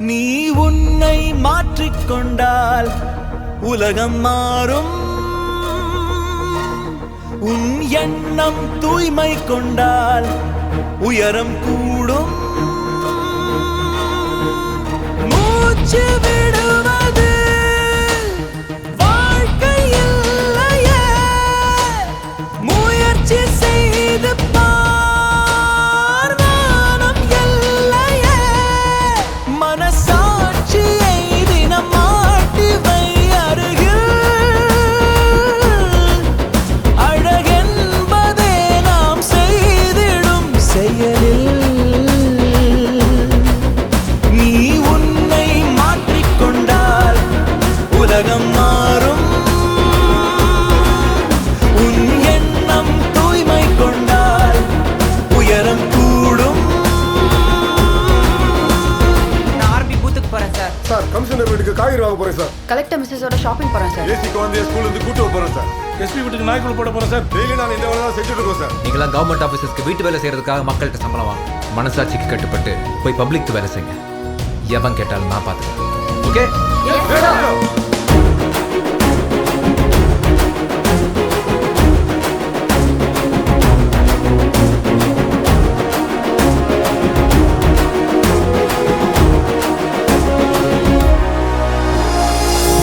நீ உன்னை மாற்றிக்கொண்டால் உலகம் மாறும். உன் எண்ணம் தூய்மை கொண்டால் உயரம் கூடும். மூச்சு விடுவது வாழ்க்கை இல்லையே, முயற்சி செய்து பார், வானம் எல்லையே. மனசாட்சியை தினம் மாட்டி வை அருகில், அழகென்பதே நாம் செய்திடும் செயலில். நீ உன்னை மாற்றிக்கொண்டால் உலகம் மாறும். உன் எண்ணம் தூய்மை கொண்டால் உயரம் கூடும். நான் ஆர்பி பூத்துக்கு போறேன் சார். சார் கமிஷனர் வீட்டுக்கு காய்கறி வாங்க போறேன் சார். கலெக்டர் மிஸ்ஸஸோட ஷாப்பிங் போறேன் சார். ஏசி குழந்தைய ஸ்கூல்ல இருந்து கூட்டு போறேன் சார். எஸ்பி வீட்டுக்கு நாய்க்குள்ள போட போறேன் சார். டெய்லி நான் இந்த வேலை தான் செஞ்சுட்டு இருக்கோம் சார். நீங்களாம் கவர்மெண்ட் ஆஃபீஸர்ஸ்க்கு வீட்டு வேலை செய்யறதுக்காக மக்கள்கிட்ட சம்பளம் வாங்க. மனசாட்சிக்கு கட்டுப்பட்டு போய் பப்ளிக்கு வேலை செய்யுங்க. எவன் கேட்டாலும் நான் பார்த்துக்கிறேன். ஓகே?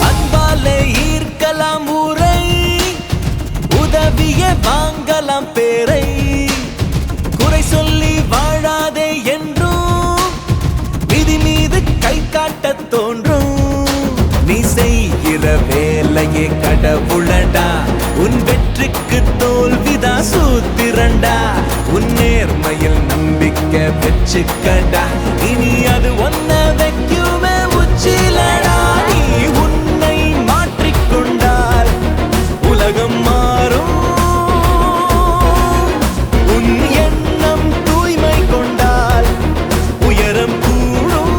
அன்பாலே ஈர்க்கலாம் ஊரை, உதவியே வாங்கலாம் பேரை. குறை சொல்லி வாழாதே என்றும் விதி மீது கை காட்டத் தோன்றும். நீ செய்கிற வேலையே கடவுளடா, உன் வெற்றிக்கு தோல்விதா சூத்திரண்டா. உன் நேர்மையில் நம்பிக்கை வச்சுக்கடா, இனி அது ஒன்ன வைக்குமே உச்சிலடா. நீ உன்னை மாற்றிக்கொண்டால் உலகம் மாறும். உன் எண்ணம் தூய்மை கொண்டால் உயரம் கூடும்.